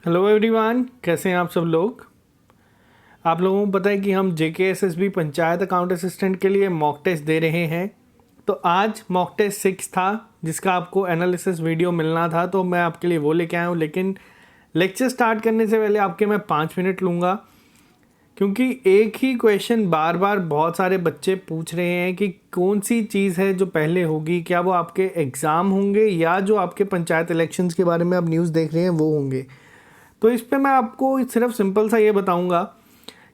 Hello everyone, कैसे हैं आप सब लोग। आप लोगों को पता है कि हम JKSSB पंचायत अकाउंट असिस्टेंट के लिए मॉक टेस्ट दे रहे हैं। तो आज मॉक टेस्ट 6 था जिसका आपको एनालिसिस वीडियो मिलना था, तो मैं आपके लिए वो लेके आया हूँ। लेकिन लेक्चर स्टार्ट करने से पहले आपके मैं 5 मिनट लूँगा, क्योंकि एक ही क्वेश्चन बार बार बहुत सारे बच्चे पूछ रहे हैं कि कौन सी चीज़ है जो पहले होगी। क्या वो आपके एग्ज़ाम होंगे या जो आपके पंचायत इलेक्शंस के बारे में आप न्यूज़ देख रहे हैं वो होंगे। तो इस पे मैं आपको सिर्फ सिंपल सा ये बताऊंगा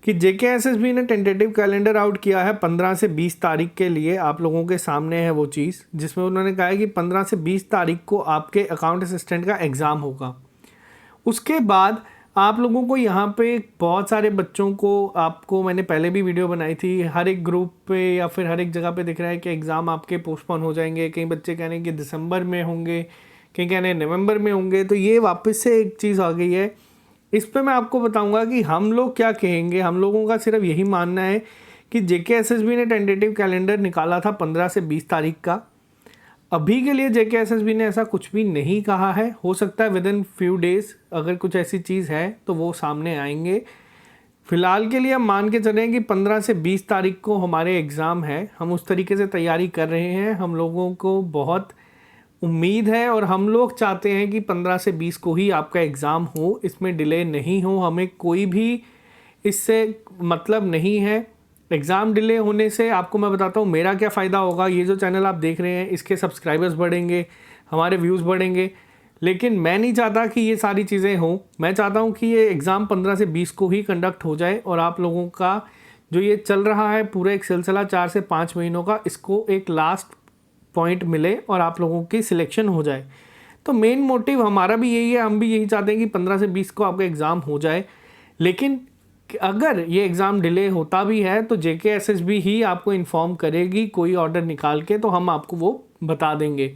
कि JKSSB ने टेंटेटिव कैलेंडर आउट किया है 15 से 20 तारीख के लिए। आप लोगों के सामने है वो चीज़ जिसमें उन्होंने कहा है कि 15 से 20 तारीख को आपके अकाउंट असिस्टेंट का एग्ज़ाम होगा। उसके बाद आप लोगों को यहाँ पे बहुत सारे बच्चों को, आपको मैंने पहले भी वीडियो बनाई थी, हर एक ग्रुप पे या फिर हर एक जगह पे दिख रहा है कि एग्ज़ाम आपके पोस्टपोन हो जाएंगे। कई बच्चे कह रहे हैं कि दिसंबर में होंगे, कहीं कह रहे हैं नवंबर में होंगे। तो ये वापस से एक चीज़ आ गई है। इस पे मैं आपको बताऊंगा कि हम लोग क्या कहेंगे। हम लोगों का सिर्फ यही मानना है कि JKSSB ने टेंटेटिव कैलेंडर निकाला था 15 से 20 तारीख का। अभी के लिए JKSSB ने ऐसा कुछ भी नहीं कहा है। हो सकता है विद इन फ्यू डेज अगर कुछ ऐसी चीज़ है तो वो सामने आएंगे। फ़िलहाल के लिए हम मान के चलें कि 15 से 20 तारीख को हमारे एग्ज़ाम है। हम उस तरीके से तैयारी कर रहे हैं। हम लोगों को बहुत उम्मीद है और हम लोग चाहते हैं कि 15 से 20 को ही आपका एग्ज़ाम हो, इसमें डिले नहीं हो। हमें कोई भी इससे मतलब नहीं है। एग्ज़ाम डिले होने से आपको मैं बताता हूँ मेरा क्या फ़ायदा होगा। ये जो चैनल आप देख रहे हैं इसके सब्सक्राइबर्स बढ़ेंगे, हमारे व्यूज़ बढ़ेंगे। लेकिन मैं नहीं चाहता कि ये सारी चीज़ें हों। मैं चाहता हूँ कि ये एग्ज़ाम 15 से 20 को ही कंडक्ट हो जाए और आप लोगों का जो ये चल रहा है पूरा एक सिलसिला 4 से 5 महीनों का, इसको एक लास्ट पॉइंट मिले और आप लोगों की सिलेक्शन हो जाए। तो मेन मोटिव हमारा भी यही है। हम भी यही चाहते हैं कि 15 से 20 को आपका एग्ज़ाम हो जाए। लेकिन अगर ये एग्ज़ाम डिले होता भी है तो JKSSB ही आपको इन्फॉर्म करेगी कोई ऑर्डर निकाल के, तो हम आपको वो बता देंगे।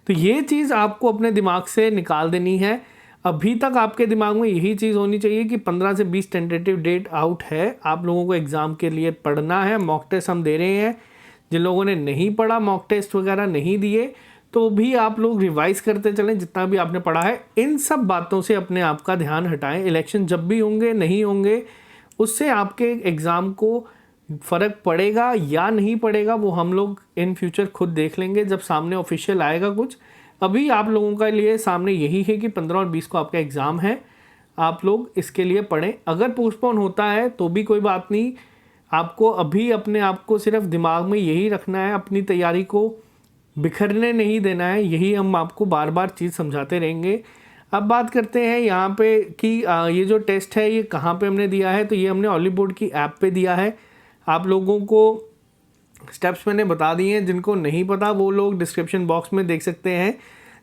तो ये चीज़ आपको अपने दिमाग से निकाल देनी है। अभी तक आपके दिमाग में यही चीज़ होनी चाहिए कि 15 से 20 टेंटेटिव डेट आउट है। आप लोगों को एग्ज़ाम के लिए पढ़ना है। मॉक टेस्ट हम दे रहे हैं। जिन लोगों ने नहीं पढ़ा, मॉक टेस्ट वगैरह नहीं दिए, तो भी आप लोग रिवाइज़ करते चलें जितना भी आपने पढ़ा है। इन सब बातों से अपने आप का ध्यान हटाएं। इलेक्शन जब भी होंगे नहीं होंगे उससे आपके एग्ज़ाम को फ़र्क पड़ेगा या नहीं पड़ेगा वो हम लोग इन फ्यूचर खुद देख लेंगे जब सामने ऑफिशियल आएगा कुछ। अभी आप लोगों के लिए सामने यही है कि 15 और 20 को आपका एग्ज़ाम है। आप लोग इसके लिए पढ़ें। अगर पोस्टपोन होता है तो भी कोई बात नहीं। आपको अभी अपने आप को सिर्फ दिमाग में यही रखना है, अपनी तैयारी को बिखरने नहीं देना है। यही हम आपको बार बार चीज़ समझाते रहेंगे। अब बात करते हैं यहाँ पे कि ये जो टेस्ट है ये कहाँ पे हमने दिया है। तो ये हमने ऑलिव बोर्ड की ऐप पे दिया है। आप लोगों को स्टेप्स मैंने बता दिए हैं। जिनको नहीं पता वो लोग डिस्क्रिप्शन बॉक्स में देख सकते हैं।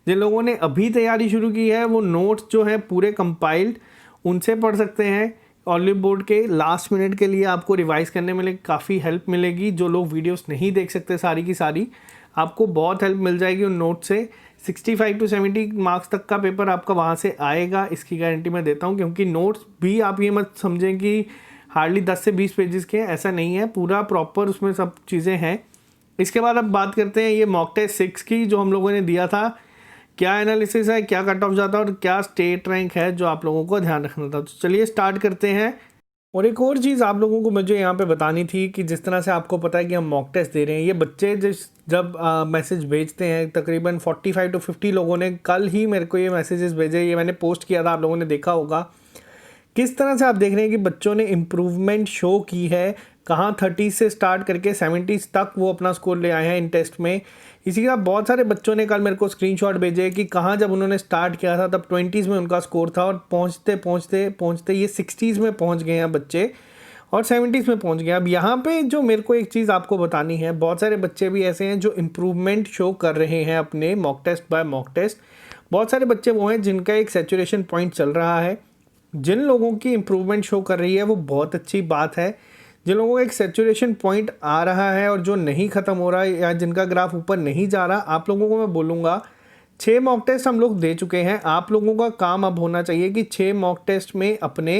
जिन लोगों ने अभी तैयारी शुरू की है वो नोट्स जो हैं पूरे कंपाइल्ड उनसे पढ़ सकते हैं। ऑलिव बोर्ड के लास्ट मिनट के लिए आपको रिवाइज़ करने में काफ़ी हेल्प मिलेगी। जो लोग वीडियोस नहीं देख सकते सारी की सारी, आपको बहुत हेल्प मिल जाएगी उन नोट से। 65 to 70 मार्क्स तक का पेपर आपका वहाँ से आएगा, इसकी गारंटी मैं देता हूँ। क्योंकि नोट्स भी आप ये मत समझें कि हार्डली 10 से 20 पेजेस के हैं, ऐसा नहीं है। पूरा प्रॉपर उसमें सब चीज़ें हैं। इसके बाद अब बात करते हैं ये मॉक टेस्ट 6 की जो हम लोगों ने दिया था। क्या एनालिसिस है, क्या कट ऑफ जाता है और क्या स्टेट रैंक है जो आप लोगों को ध्यान रखना था। तो चलिए स्टार्ट करते हैं। और एक और चीज़ आप लोगों को मुझे यहाँ पे बतानी थी कि जिस तरह से आपको पता है कि हम मॉक टेस्ट दे रहे हैं, ये बच्चे जब मैसेज भेजते हैं, तकरीबन 45 to 50 लोगों ने कल ही मेरे को ये मैसेजेस भेजे। ये मैंने पोस्ट किया था, आप लोगों ने देखा होगा। किस तरह से आप देख रहे हैं कि बच्चों ने इम्प्रूवमेंट शो की है। कहाँ 30 से स्टार्ट करके 70 तक वो अपना स्कोर ले आए हैं इन टेस्ट में। इसी के साथ बहुत सारे बच्चों ने कल मेरे को स्क्रीनशॉट भेजे कि कहाँ जब उन्होंने स्टार्ट किया था तब 20s में उनका स्कोर था और पहुँचते पहुँचते पहुँचते ये 60s में पहुँच गए हैं बच्चे और 70s में पहुँच गए। अब यहाँ पे जो मेरे को एक चीज़ आपको बतानी है, बहुत सारे बच्चे भी ऐसे हैं जो इम्प्रूवमेंट शो कर रहे हैं अपने mock test by mock test. बहुत सारे बच्चे वो हैं जिनका एक सैचुरेशन पॉइंट चल रहा है। जिन लोगों की इम्प्रूवमेंट शो कर रही है वो बहुत अच्छी बात है। जिन लोगों का एक सैचुरेशन पॉइंट आ रहा है और जो नहीं ख़त्म हो रहा है या जिनका ग्राफ ऊपर नहीं जा रहा, आप लोगों को मैं बोलूँगा 6 मॉक टेस्ट हम लोग दे चुके हैं। आप लोगों का काम अब होना चाहिए कि 6 मॉक टेस्ट में अपने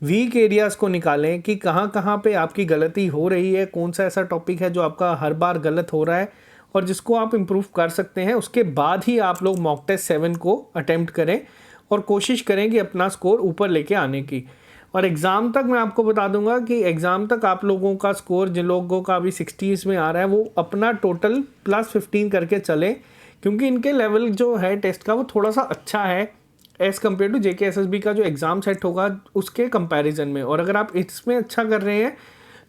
वीक एरियाज़ को निकालें कि कहाँ कहाँ पे आपकी गलती हो रही है, कौन सा ऐसा टॉपिक है जो आपका हर बार गलत हो रहा है और जिसको आप इम्प्रूव कर सकते हैं। उसके बाद ही आप लोग मॉक टेस्ट 7 को अटेम्प्ट करें और कोशिश करें कि अपना स्कोर ऊपर लेके आने की। और एग्ज़ाम तक मैं आपको बता दूंगा कि एग्ज़ाम तक आप लोगों का स्कोर, जिन लोगों का अभी 60s में आ रहा है, वो अपना टोटल +15 करके चले, क्योंकि इनके लेवल जो है टेस्ट का वो थोड़ा सा अच्छा है एज़ कम्पेयर टू JKSSB का जो एग्ज़ाम सेट होगा उसके कंपैरिजन में। और अगर आप इसमें अच्छा कर रहे हैं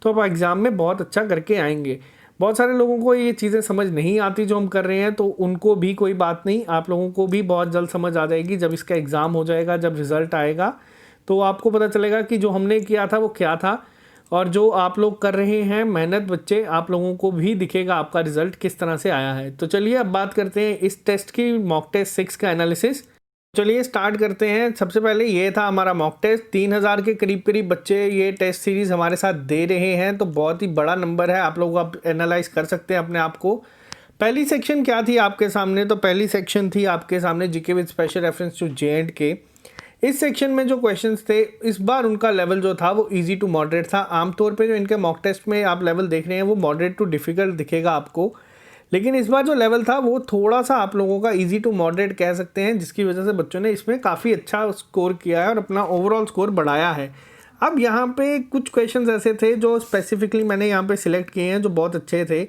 तो आप एग्ज़ाम में बहुत अच्छा करके आएंगे। बहुत सारे लोगों को ये चीज़ें समझ नहीं आती जो हम कर रहे हैं, तो उनको भी कोई बात नहीं, आप लोगों को भी बहुत जल्द समझ आ जाएगी। जब इसका एग्ज़ाम हो जाएगा, जब रिज़ल्ट आएगा, तो आपको पता चलेगा कि जो हमने किया था वो क्या था, और जो आप लोग कर रहे हैं मेहनत बच्चे, आप लोगों को भी दिखेगा आपका रिज़ल्ट किस तरह से आया है। तो चलिए अब बात करते हैं इस टेस्ट की, मॉक टेस्ट 6 का एनालिसिस। चलिए स्टार्ट करते हैं। सबसे पहले ये था हमारा मॉक टेस्ट। 3000 के करीब बच्चे ये टेस्ट सीरीज़ हमारे साथ दे रहे हैं, तो बहुत ही बड़ा नंबर है। आप लोग आप एनालाइज कर सकते हैं अपने आप को। पहली सेक्शन क्या थी आपके सामने? तो पहली सेक्शन थी आपके सामने GK with special reference to J&K। इस सेक्शन में जो क्वेश्चंस थे इस बार उनका लेवल जो था वो इजी टू मॉडरेट था। आमतौर पे जो इनके मॉक टेस्ट में आप लेवल देख रहे हैं वो मॉडरेट टू डिफ़िकल्ट दिखेगा आपको, लेकिन इस बार जो लेवल था वो थोड़ा सा आप लोगों का इजी टू मॉडरेट कह सकते हैं, जिसकी वजह से बच्चों ने इसमें काफ़ी अच्छा स्कोर किया है और अपना ओवरऑल स्कोर बढ़ाया है। अब यहाँ पे कुछ क्वेश्चंस ऐसे थे जो स्पेसिफिकली मैंने यहाँ पे सिलेक्ट किए हैं जो बहुत अच्छे थे।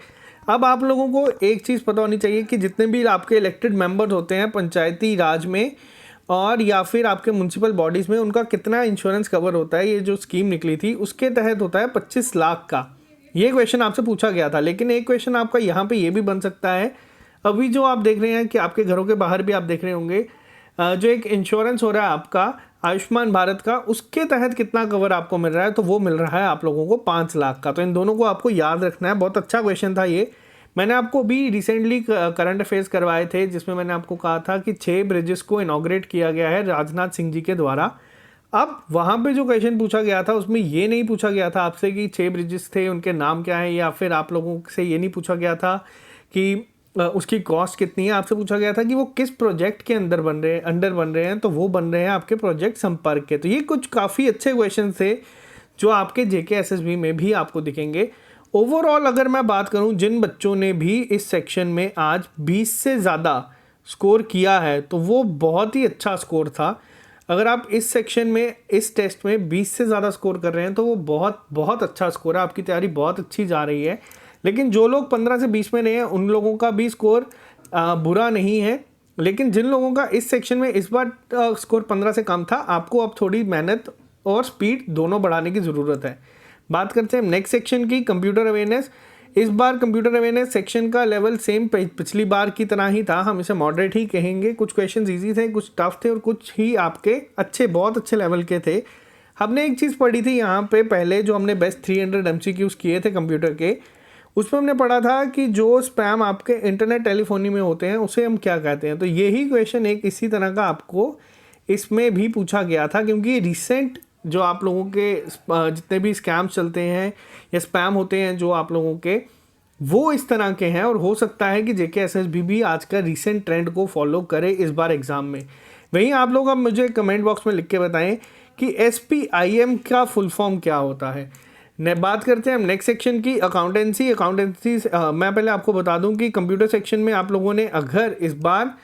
अब आप लोगों को एक चीज़ पता होनी चाहिए कि जितने भी आपके इलेक्टेड मेंबर्स होते हैं पंचायती राज में और या फिर आपके म्यूनसिपल बॉडीज़ में, उनका कितना इंश्योरेंस कवर होता है। ये जो स्कीम निकली थी उसके तहत होता है 25 लाख का। ये क्वेश्चन आपसे पूछा गया था, लेकिन एक क्वेश्चन आपका यहाँ पे ये भी बन सकता है। अभी जो आप देख रहे हैं कि आपके घरों के बाहर भी आप देख रहे होंगे जो एक इंश्योरेंस हो रहा है आपका आयुष्मान भारत का, उसके तहत कितना कवर आपको मिल रहा है? तो वो मिल रहा है आप लोगों को 5 लाख का। तो इन दोनों को आपको याद रखना है। बहुत अच्छा क्वेश्चन था ये। मैंने आपको भी रिसेंटली करंट अफेयर्स करवाए थे जिसमें मैंने आपको कहा था कि 6 ब्रिजेस को इनॉग्रेट किया गया है राजनाथ सिंह जी के द्वारा। अब वहाँ पे जो क्वेश्चन पूछा गया था उसमें ये नहीं पूछा गया था आपसे कि 6 ब्रिजेस थे उनके नाम क्या है, या फिर आप लोगों से ये नहीं पूछा गया था कि उसकी कॉस्ट कितनी है। आपसे पूछा गया था कि वो किस प्रोजेक्ट के अंदर बन रहे हैं, तो वो बन रहे हैं आपके प्रोजेक्ट संपर्क के। तो ये कुछ काफ़ी अच्छे क्वेश्चन थे जो आपके JKSSB में भी आपको दिखेंगे। ओवरऑल अगर मैं बात करूं, जिन बच्चों ने भी इस सेक्शन में आज 20 से ज़्यादा स्कोर किया है तो वो बहुत ही अच्छा स्कोर था। अगर आप इस सेक्शन में, इस टेस्ट में 20 से ज़्यादा स्कोर कर रहे हैं तो वो बहुत बहुत अच्छा स्कोर है, आपकी तैयारी बहुत अच्छी जा रही है। लेकिन जो लोग 15 से 20 में नहीं हैं उन लोगों का भी स्कोर बुरा नहीं है, लेकिन जिन लोगों का इस सेक्शन में इस बार स्कोर 15 से कम था, आपको अब थोड़ी मेहनत और स्पीड दोनों बढ़ाने की ज़रूरत है। बात करते हैं नेक्स्ट सेक्शन की, कंप्यूटर अवेयरनेस। इस बार कंप्यूटर अवेयरनेस सेक्शन का लेवल सेम पिछली बार की तरह ही था, हम इसे मॉडरेट ही कहेंगे। कुछ क्वेश्चन इजी थे, कुछ टफ थे और कुछ ही आपके अच्छे, बहुत अच्छे लेवल के थे। हमने एक चीज़ पढ़ी थी यहाँ पे पहले, जो हमने बेस्ट 300 MCQs किए थे कंप्यूटर के, उसमें हमने पढ़ा था कि जो स्पैम आपके इंटरनेट टेलीफोनी में होते हैं उसे हम क्या कहते हैं। तो यही क्वेश्चन एक इसी तरह का आपको इसमें भी पूछा गया था, क्योंकि रिसेंट जो आप लोगों के जितने भी स्कैम्स चलते हैं या स्पैम होते हैं जो आप लोगों के, वो इस तरह के हैं। और हो सकता है कि JKSSB भी आज का रिसेंट ट्रेंड को फॉलो करे इस बार एग्ज़ाम में। वहीं आप लोग अब मुझे कमेंट बॉक्स में लिख के बताएं कि SPIM का फुल फॉर्म क्या होता है। बात करते हैं हम नेक्स्ट सेक्शन की, अकाउंटेंसी। मैं पहले आपको बता दूं कि कंप्यूटर सेक्शन में आप लोगों ने अगर इस बार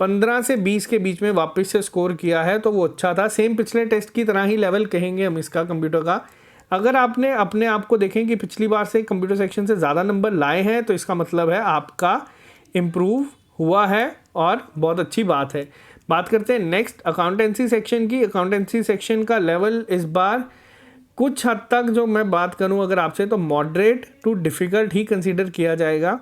15 से 20 के बीच में वापस से स्कोर किया है तो वो अच्छा था। सेम पिछले टेस्ट की तरह ही लेवल कहेंगे हम इसका कंप्यूटर का। अगर आपने अपने आप को देखें कि पिछली बार से कंप्यूटर सेक्शन से ज़्यादा नंबर लाए हैं तो इसका मतलब है आपका इम्प्रूव हुआ है और बहुत अच्छी बात है। बात करते हैं नेक्स्ट अकाउंटेंसी सेक्शन की। अकाउंटेंसी सेक्शन का लेवल इस बार कुछ हद तक, जो मैं बात करूं अगर आपसे, तो मॉडरेट टू डिफ़िकल्ट ही कंसीडर किया जाएगा।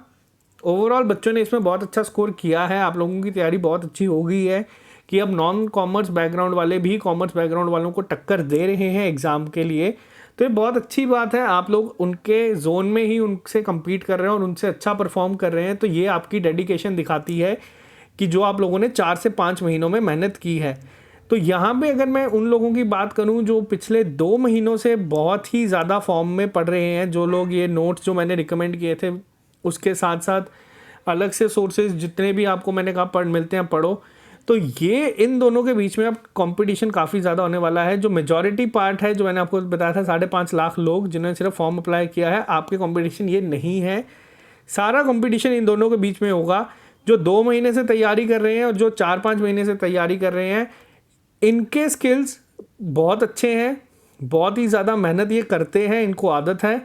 ओवरऑल बच्चों ने इसमें बहुत अच्छा स्कोर किया है। आप लोगों की तैयारी बहुत अच्छी हो गई है कि अब नॉन कॉमर्स बैकग्राउंड वाले भी कॉमर्स बैकग्राउंड वालों को टक्कर दे रहे हैं एग्ज़ाम के लिए। तो ये बहुत अच्छी बात है, आप लोग उनके जोन में ही उनसे कम्पीट कर रहे हैं और उनसे अच्छा परफॉर्म कर रहे हैं। तो ये आपकी डेडिकेशन दिखाती है कि जो आप लोगों ने 4 से 5 महीनों में मेहनत की है। तो यहाँ पे अगर मैं उन लोगों की बात करूँ जो पिछले 2 महीनों से बहुत ही ज़्यादा फॉर्म में पढ़ रहे हैं, जो लोग ये नोट्स जो मैंने रिकमेंड किए थे उसके साथ साथ अलग से सोर्सेज जितने भी आपको मैंने कहा मिलते हैं पढ़ो, तो ये इन दोनों के बीच में अब कंपटीशन काफ़ी ज़्यादा होने वाला है। जो मेजॉरिटी पार्ट है, जो मैंने आपको बताया था 5.5 लाख लोग जिन्होंने सिर्फ फॉर्म अप्लाई किया है, आपके कंपटीशन ये नहीं है। सारा कंपटीशन इन दोनों के बीच में होगा। जो 2 महीने से तैयारी कर रहे हैं और जो 4-5 महीने से तैयारी कर रहे हैं, इनके स्किल्स बहुत अच्छे हैं, बहुत ही ज़्यादा मेहनत ये करते हैं, इनको आदत है,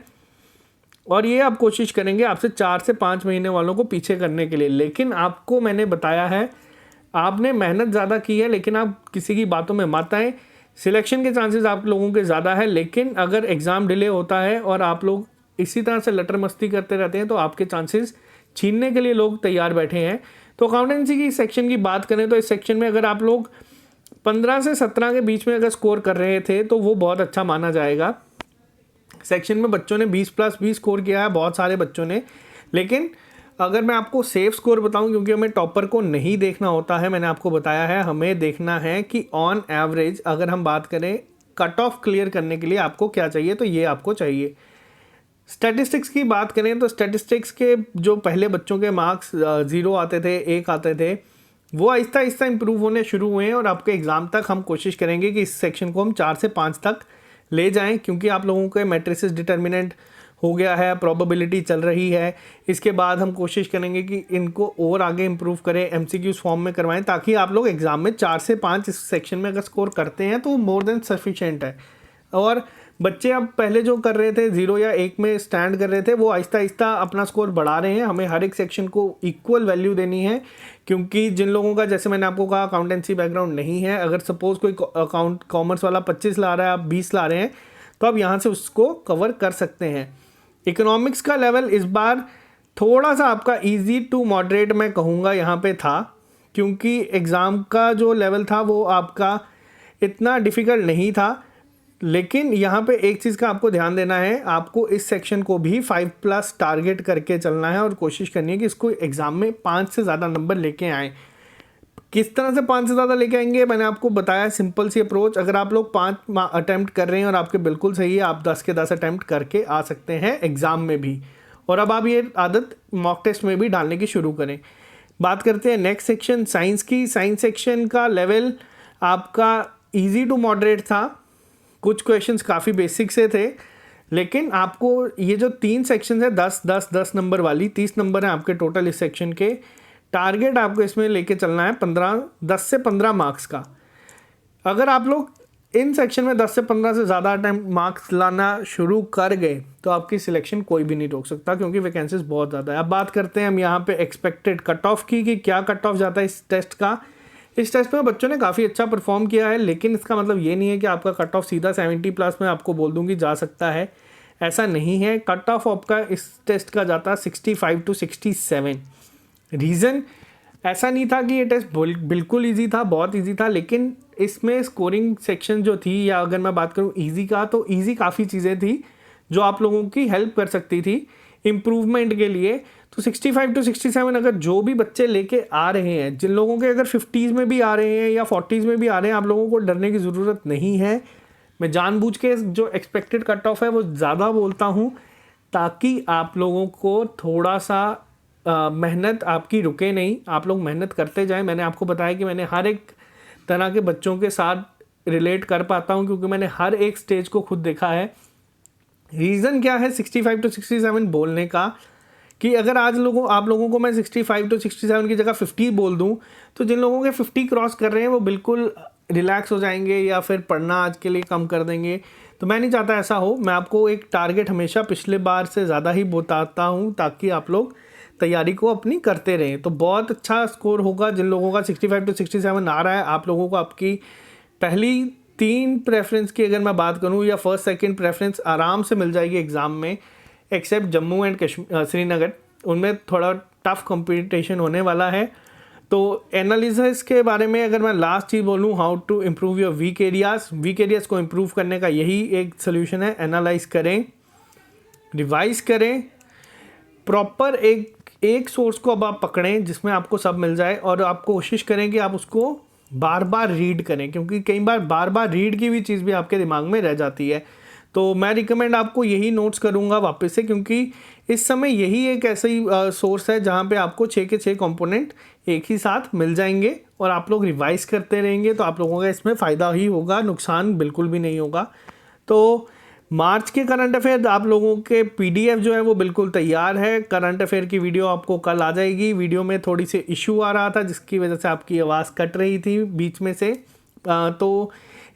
और ये आप कोशिश करेंगे आपसे 4 से 5 महीने वालों को पीछे करने के लिए। लेकिन आपको मैंने बताया है, आपने मेहनत ज़्यादा की है, लेकिन आप किसी की बातों में मत आएँ। सिलेक्शन के चांसेस आप लोगों के ज़्यादा है, लेकिन अगर एग्ज़ाम डिले होता है और आप लोग इसी तरह से लटर मस्ती करते रहते हैं तो आपके चांसेस छीनने के लिए लोग तैयार बैठे हैं। तो अकाउंटेंसी की सेक्शन की बात करें तो इस सेक्शन में अगर आप लोग 15 से 17 के बीच में अगर स्कोर कर रहे थे तो वो बहुत अच्छा माना जाएगा। सेक्शन में बच्चों ने 20+20 स्कोर किया है, बहुत सारे बच्चों ने। लेकिन अगर मैं आपको सेफ स्कोर बताऊं, क्योंकि हमें टॉपर को नहीं देखना होता है, मैंने आपको बताया है, हमें देखना है कि ऑन एवरेज अगर हम बात करें कट ऑफ क्लियर करने के लिए आपको क्या चाहिए, तो ये आपको चाहिए। स्टैटिस्टिक्स की बात करें तो स्टैटिस्टिक्स के जो पहले बच्चों के मार्क्स 0 आते थे, 1 आते थे, वो आहिस्ता आहिस्ता इंप्रूव होने शुरू हुए हैं। और आपके एग्ज़ाम तक हम कोशिश करेंगे कि इस सेक्शन को हम 4 से 5 तक ले जाएं, क्योंकि आप लोगों के मैट्रिसेस डिटर्मिनेंट हो गया है, प्रोबेबिलिटी चल रही है। इसके बाद हम कोशिश करेंगे कि इनको और आगे इम्प्रूव करें, MCQs फॉर्म में करवाएं, ताकि आप लोग एग्ज़ाम में 4 से 5 इस सेक्शन में अगर स्कोर करते हैं तो मोर देन सफिशेंट है। और बच्चे अब पहले जो कर रहे थे 0 या 1 में स्टैंड कर रहे थे, वो आहिस्ता आहिस्ता अपना स्कोर बढ़ा रहे हैं। हमें हर एक सेक्शन को इक्वल वैल्यू देनी है, क्योंकि जिन लोगों का, जैसे मैंने आपको कहा, अकाउंटेंसी बैकग्राउंड नहीं है, अगर सपोज़ कोई कॉमर्स वाला 25 ला रहा है, आप 20 ला रहे हैं, तो आप यहाँ से उसको कवर कर सकते हैं। इकोनॉमिक्स का लेवल इस बार थोड़ा सा आपका ईजी टू मॉडरेट मैं कहूँगा यहाँ पे था, क्योंकि एग्ज़ाम का जो लेवल था वो आपका इतना डिफ़िकल्ट नहीं था। लेकिन यहाँ पे एक चीज़ का आपको ध्यान देना है, आपको इस सेक्शन को भी 5+ टारगेट करके चलना है और कोशिश करनी है कि इसको एग्ज़ाम में 5 से ज़्यादा नंबर लेके आएँ। किस तरह से 5 से ज़्यादा लेके आएंगे, मैंने आपको बताया, सिंपल सी अप्रोच। अगर आप लोग 5 अटैम्प्ट कर रहे हैं और आपके बिल्कुल सही है, आप 10 के 10 अटैम्प्ट करके आ सकते हैं एग्ज़ाम में भी। और अब आप ये आदत मॉक टेस्ट में भी डालने की शुरू करें। बात करते हैं नेक्स्ट सेक्शन, साइंस की। साइंस सेक्शन का लेवल आपका ईजी टू मॉडरेट था, कुछ क्वेश्चंस काफ़ी बेसिक से थे, लेकिन आपको ये जो 3 सेक्शन है 10-10-10 नंबर वाली, 30 नंबर हैं आपके टोटल इस सेक्शन के। टारगेट आपको इसमें लेके चलना है 10 से 15 मार्क्स का। अगर आप लोग इन सेक्शन में 10 से 15 से ज़्यादा मार्क्स लाना शुरू कर गए तो आपकी सिलेक्शन कोई भी नहीं रोक सकता, क्योंकि वैकेंसीज बहुत ज़्यादा है। अब बात करते हैं हम यहाँ पे एक्सपेक्टेड कट ऑफ की, कि क्या कट ऑफ जाता है इस टेस्ट का। इस टेस्ट में बच्चों ने काफ़ी अच्छा परफॉर्म किया है, लेकिन इसका मतलब ये नहीं है कि आपका कट ऑफ सीधा 70+ में आपको बोल दूँगी जा सकता है, ऐसा नहीं है। कट ऑफ आपका इस टेस्ट का जाता है 65 to 67। रीज़न ऐसा नहीं था कि ये टेस्ट बिल्कुल इजी था, बहुत इजी था, लेकिन इसमें स्कोरिंग सेक्शन जो थी, या अगर मैं बात करूँ इजी का, तो इजी काफ़ी चीज़ें थी जो आप लोगों की हेल्प कर सकती थी इम्प्रूवमेंट के लिए। तो 65 to 67 अगर जो भी बच्चे लेके आ रहे हैं, जिन लोगों के अगर 50s में भी आ रहे हैं या 40s में भी आ रहे हैं, आप लोगों को डरने की ज़रूरत नहीं है। मैं जानबूझ के जो एक्सपेक्टेड कट ऑफ है वो ज़्यादा बोलता हूँ, ताकि आप लोगों को थोड़ा सा मेहनत आपकी रुके नहीं, आप लोग मेहनत करते जाएं। मैंने आपको बताया कि मैंने हर एक तरह के बच्चों के साथ रिलेट कर पाता हूं, क्योंकि मैंने हर एक स्टेज को खुद देखा है। रीज़न क्या है 65 to 67 बोलने का, कि अगर आज आप लोगों को मैं 65 to 67 की जगह 50 बोल दूं, तो जिन लोगों के 50 क्रॉस कर रहे हैं वो बिल्कुल रिलैक्स हो जाएंगे या फिर पढ़ना आज के लिए कम कर देंगे। तो मैं नहीं चाहता ऐसा हो। मैं आपको एक टारगेट हमेशा पिछले बार से ज़्यादा ही बताता हूँ, ताकि आप लोग तैयारी को अपनी करते रहें। तो बहुत अच्छा स्कोर होगा जिन लोगों का 65 to 67 आ रहा है। आप लोगों को आपकी पहली 3 प्रेफरेंस की अगर मैं बात करूं, या फर्स्ट सेकंड प्रेफरेंस आराम से मिल जाएगी एग्ज़ाम में, एक्सेप्ट जम्मू एंड श्रीनगर, उनमें थोड़ा टफ कंपटीशन होने वाला है। तो एनालिसिस के बारे में अगर मैं लास्ट चीज़ बोलूँ, how to improve your weak areas को इम्प्रूव करने का यही एक सोल्यूशन है। एनालाइज करें, रिवाइज करें, प्रॉपर एक सोर्स को अब आप पकड़ें जिसमें आपको सब मिल जाए, और आप कोशिश करें कि आप उसको बार बार रीड करें, क्योंकि कई बार बार रीड की भी चीज़ भी आपके दिमाग में रह जाती है। तो मैं रिकमेंड आपको यही नोट्स करूँगा वापस से, क्योंकि इस समय यही एक ऐसा ही सोर्स है जहाँ पे आपको 6 के 6 कंपोनेंट एक ही साथ मिल जाएंगे, और आप लोग रिवाइज करते रहेंगे तो आप लोगों का इसमें फ़ायदा ही होगा, नुकसान बिल्कुल भी नहीं होगा। तो मार्च के करंट अफेयर आप लोगों के PDF जो है वो बिल्कुल तैयार है। करंट अफेयर की वीडियो आपको कल आ जाएगी। वीडियो में थोड़ी सी इशू आ रहा था, जिसकी वजह से आपकी आवाज़ कट रही थी बीच में से, तो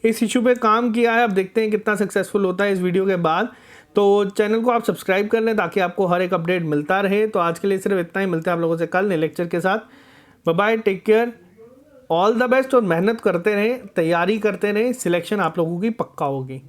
इस इशू पे काम किया है। अब देखते हैं कितना सक्सेसफुल होता है इस वीडियो के बाद। तो चैनल को आप सब्सक्राइब कर लें ताकि आपको हर एक अपडेट मिलता रहे। तो आज के लिए सिर्फ इतना ही, मिलते हैं आप लोगों से कल नए लेक्चर के साथ। Bye bye, take care, all the best. और मेहनत करते रहें, तैयारी करते रहें, सिलेक्शन आप लोगों की पक्का होगी।